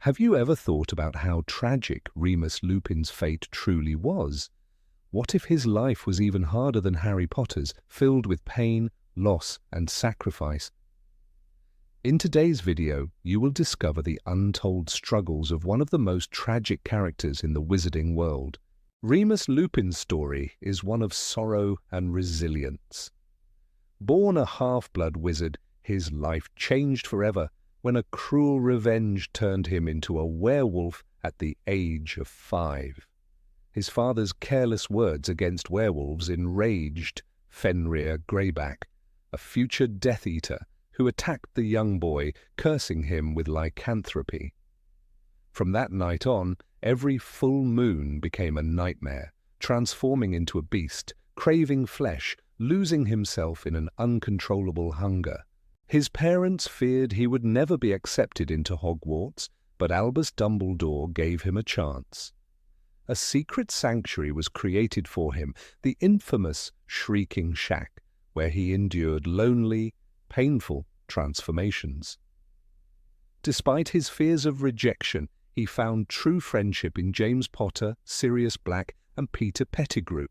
Have you ever thought about how tragic Remus Lupin's fate truly was? What if his life was even harder than Harry Potter's, filled with pain, loss, and sacrifice? In today's video, you will discover the untold struggles of one of the most tragic characters in the wizarding world. Remus Lupin's story is one of sorrow and resilience. Born a half-blood wizard, his life changed forever when a cruel revenge turned him into a werewolf at the age of 5. His father's careless words against werewolves enraged Fenrir Greyback, a future Death Eater who attacked the young boy, cursing him with lycanthropy. From that night on, every full moon became a nightmare, transforming into a beast, craving flesh, losing himself in an uncontrollable hunger. His parents feared he would never be accepted into Hogwarts, but Albus Dumbledore gave him a chance. A secret sanctuary was created for him, the infamous Shrieking Shack, where he endured lonely, painful transformations. Despite his fears of rejection, he found true friendship in James Potter, Sirius Black, and Peter Pettigrew.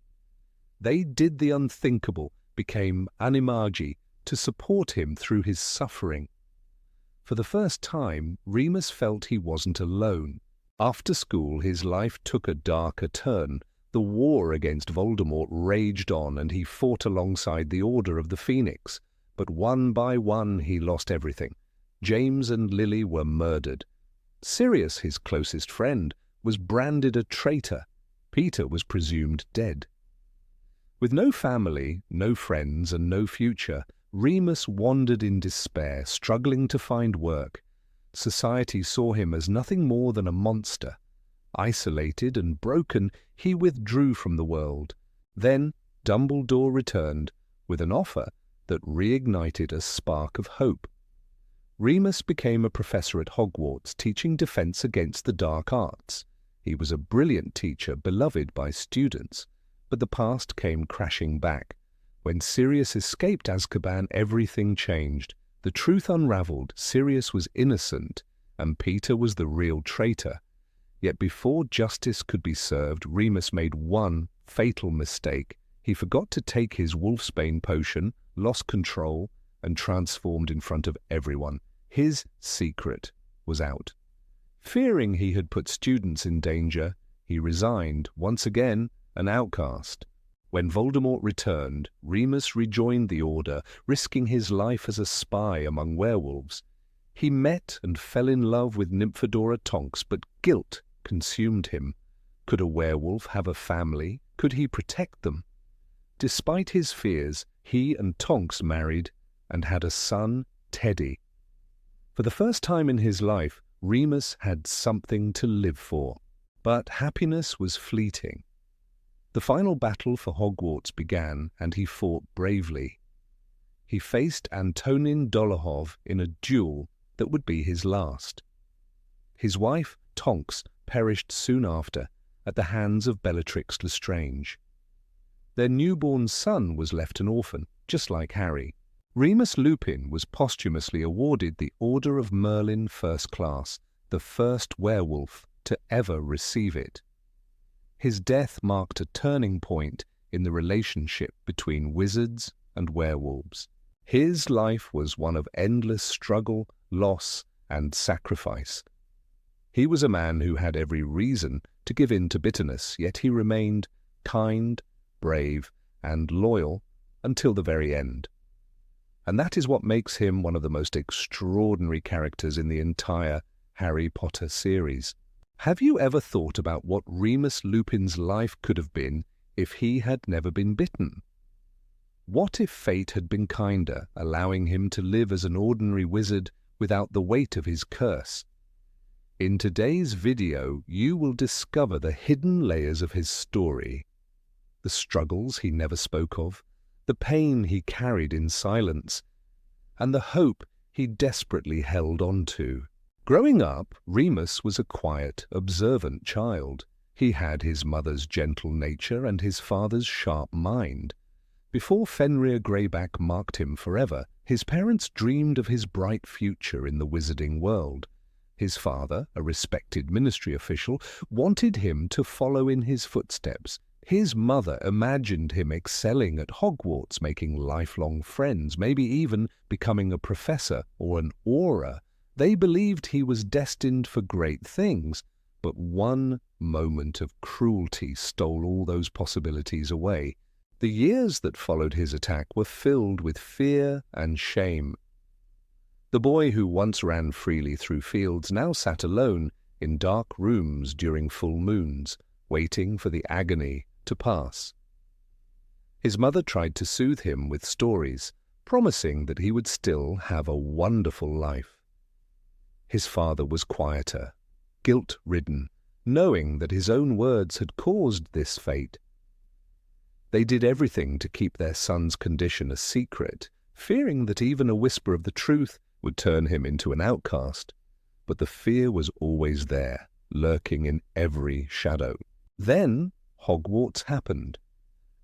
They did the unthinkable, became animagi, to support him through his suffering. For the first time, Remus felt he wasn't alone. After school, his life took a darker turn. The war against Voldemort raged on, and he fought alongside the Order of the Phoenix. But one by one, he lost everything. James and Lily were murdered. Sirius, his closest friend, was branded a traitor. Peter was presumed dead. With no family, no friends, and no future, Remus wandered in despair, struggling to find work. Society saw him as nothing more than a monster. Isolated and broken, he withdrew from the world. Then Dumbledore returned with an offer that reignited a spark of hope. Remus became a professor at Hogwarts, teaching defense against the dark arts. He was a brilliant teacher, beloved by students. But the past came crashing back. When Sirius escaped Azkaban, everything changed. The truth unraveled. Sirius was innocent, and Peter was the real traitor. Yet before justice could be served, Remus made one fatal mistake. He forgot to take his wolfsbane potion, lost control, and transformed in front of everyone. His secret was out. Fearing he had put students in danger, he resigned, once again an outcast. When Voldemort returned, Remus rejoined the Order, risking his life as a spy among werewolves. He met and fell in love with Nymphadora Tonks, but guilt consumed him. Could a werewolf have a family? Could he protect them? Despite his fears, he and Tonks married and had a son, Teddy. For the first time in his life, Remus had something to live for. But happiness was fleeting. The final battle for Hogwarts began, and he fought bravely. He faced Antonin Dolohov in a duel that would be his last. His wife, Tonks, perished soon after at the hands of Bellatrix Lestrange. Their newborn son was left an orphan, just like Harry. Remus Lupin was posthumously awarded the Order of Merlin First Class, the first werewolf to ever receive it. His death marked a turning point in the relationship between wizards and werewolves. His life was one of endless struggle, loss, and sacrifice. He was a man who had every reason to give in to bitterness, yet he remained kind, brave, and loyal until the very end. And that is what makes him one of the most extraordinary characters in the entire Harry Potter series. Have you ever thought about what Remus Lupin's life could have been if he had never been bitten? What if fate had been kinder, allowing him to live as an ordinary wizard without the weight of his curse? In today's video, you will discover the hidden layers of his story, the struggles he never spoke of, the pain he carried in silence, and the hope he desperately held on to. Growing up, Remus was a quiet, observant child. He had his mother's gentle nature and his father's sharp mind. Before Fenrir Greyback marked him forever, his parents dreamed of his bright future in the wizarding world. His father, a respected ministry official, wanted him to follow in his footsteps. His mother imagined him excelling at Hogwarts, making lifelong friends, maybe even becoming a professor or an auror. They believed he was destined for great things, but one moment of cruelty stole all those possibilities away. The years that followed his attack were filled with fear and shame. The boy who once ran freely through fields now sat alone in dark rooms during full moons, waiting for the agony to pass. His mother tried to soothe him with stories, promising that he would still have a wonderful life. His father was quieter, guilt-ridden, knowing that his own words had caused this fate. They did everything to keep their son's condition a secret, fearing that even a whisper of the truth would turn him into an outcast. But the fear was always there, lurking in every shadow. Then Hogwarts happened.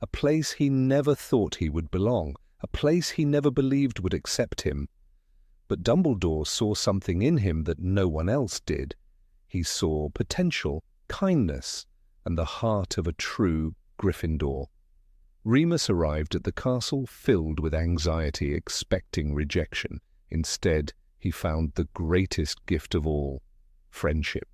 A place he never thought he would belong, a place he never believed would accept him. But Dumbledore saw something in him that no one else did. He saw potential, kindness, and the heart of a true Gryffindor. Remus arrived at the castle filled with anxiety, expecting rejection. Instead, he found the greatest gift of all, friendship.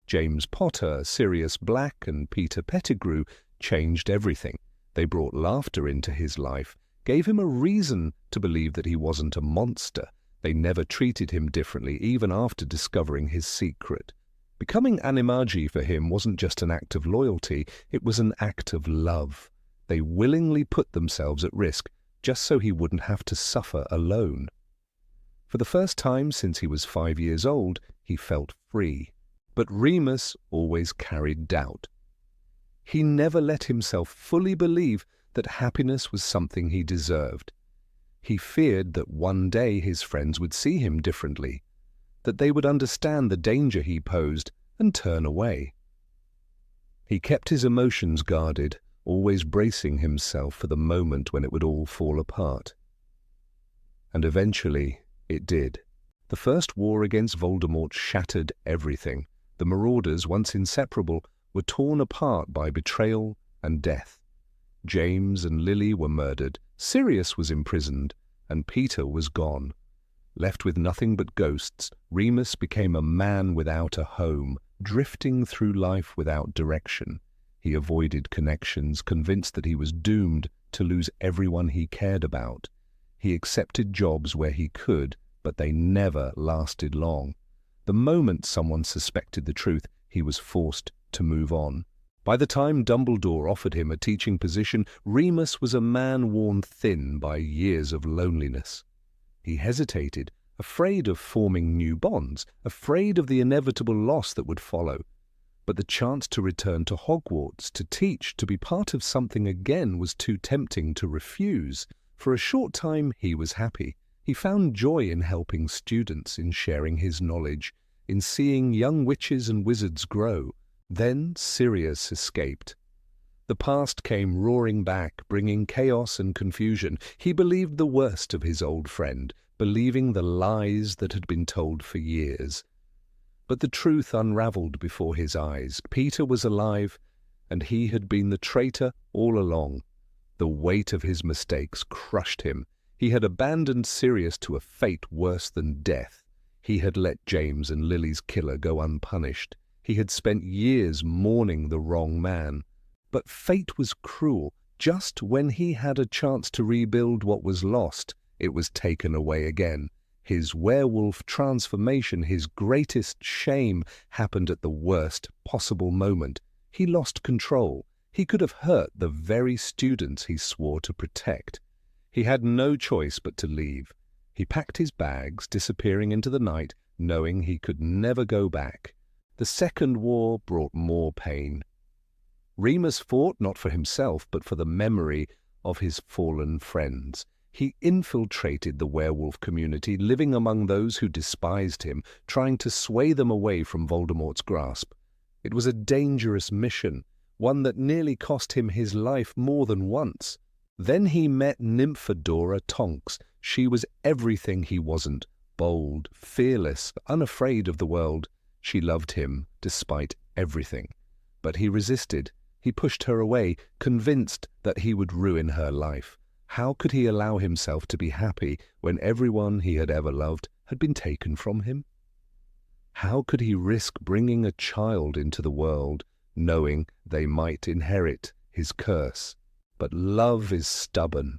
James Potter, Sirius Black, and Peter Pettigrew changed everything. They brought laughter into his life, gave him a reason to believe that he wasn't a monster. They never treated him differently, even after discovering his secret. Becoming Animagi for him wasn't just an act of loyalty, it was an act of love. They willingly put themselves at risk, just so he wouldn't have to suffer alone. For the first time since he was 5 years old, he felt free. But Remus always carried doubt. He never let himself fully believe that happiness was something he deserved. He feared that one day his friends would see him differently, that they would understand the danger he posed and turn away. He kept his emotions guarded, always bracing himself for the moment when it would all fall apart. And eventually it did. The first war against Voldemort shattered everything. The Marauders, once inseparable, were torn apart by betrayal and death. James and Lily were murdered, Sirius was imprisoned, and Peter was gone. Left with nothing but ghosts, Remus became a man without a home, drifting through life without direction. He avoided connections, convinced that he was doomed to lose everyone he cared about. He accepted jobs where he could, but they never lasted long. The moment someone suspected the truth, he was forced to move on. By the time Dumbledore offered him a teaching position, Remus was a man worn thin by years of loneliness. He hesitated, afraid of forming new bonds, afraid of the inevitable loss that would follow. But the chance to return to Hogwarts, to teach, to be part of something again was too tempting to refuse. For a short time he was happy. He found joy in helping students, in sharing his knowledge, in seeing young witches and wizards grow. Then Sirius escaped. The past came roaring back, bringing chaos and confusion. He believed the worst of his old friend, believing the lies that had been told for years. But the truth unraveled before his eyes. Peter was alive, and he had been the traitor all along. The weight of his mistakes crushed him. He had abandoned Sirius to a fate worse than death. He had let James and Lily's killer go unpunished. He had spent years mourning the wrong man. But fate was cruel. Just when he had a chance to rebuild what was lost, it was taken away again. His werewolf transformation, his greatest shame, happened at the worst possible moment. He lost control. He could have hurt the very students he swore to protect. He had no choice but to leave. He packed his bags, disappearing into the night, knowing he could never go back. The Second War brought more pain. Remus fought not for himself, but for the memory of his fallen friends. He infiltrated the werewolf community, living among those who despised him, trying to sway them away from Voldemort's grasp. It was a dangerous mission, one that nearly cost him his life more than once. Then he met Nymphadora Tonks. She was everything he wasn't, bold, fearless, unafraid of the world. She loved him despite everything. But he resisted. He pushed her away, convinced that he would ruin her life. How could he allow himself to be happy when everyone he had ever loved had been taken from him? How could he risk bringing a child into the world, knowing they might inherit his curse? But love is stubborn.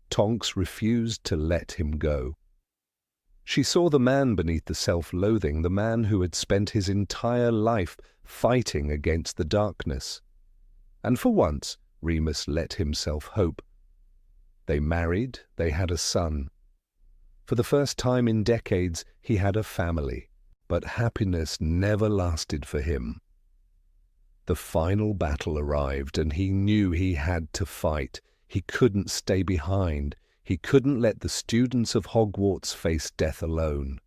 Tonks refused to let him go. She saw the man beneath the self-loathing, the man who had spent his entire life fighting against the darkness. And for once, Remus let himself hope. They married, they had a son. For the first time in decades, he had a family, but happiness never lasted for him. The final battle arrived, and he knew he had to fight. He couldn't stay behind. He couldn't let the students of Hogwarts face death alone.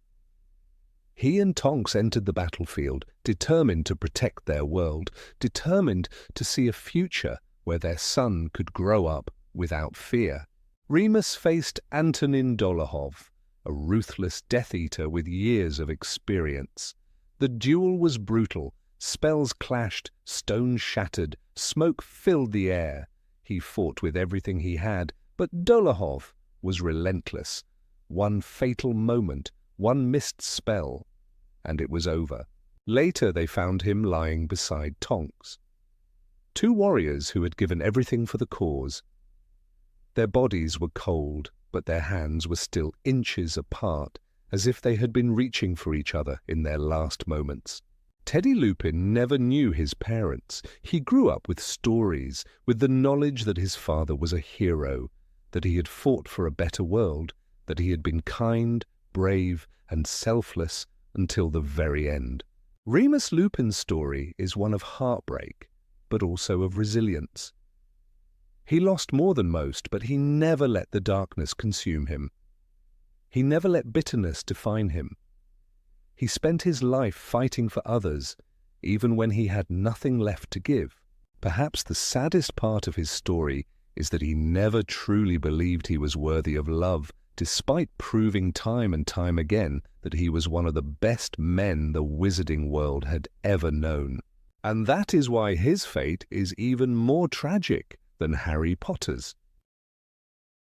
He and Tonks entered the battlefield, determined to protect their world, determined to see a future where their son could grow up without fear. Remus faced Antonin Dolohov, a ruthless Death Eater with years of experience. The duel was brutal. Spells clashed, stones shattered, smoke filled the air. He fought with everything he had, but Dolohov was relentless. One fatal moment, one missed spell, and it was over. Later they found him lying beside Tonks. Two warriors who had given everything for the cause. Their bodies were cold, but their hands were still inches apart, as if they had been reaching for each other in their last moments. Teddy Lupin never knew his parents. He grew up with stories, with the knowledge that his father was a hero, that he had fought for a better world, that he had been kind, brave, and selfless until the very end. Remus Lupin's story is one of heartbreak, but also of resilience. He lost more than most, but he never let the darkness consume him. He never let bitterness define him. He spent his life fighting for others, even when he had nothing left to give. Perhaps the saddest part of his story is that he never truly believed he was worthy of love, despite proving time and time again that he was one of the best men the wizarding world had ever known. And that is why his fate is even more tragic than Harry Potter's.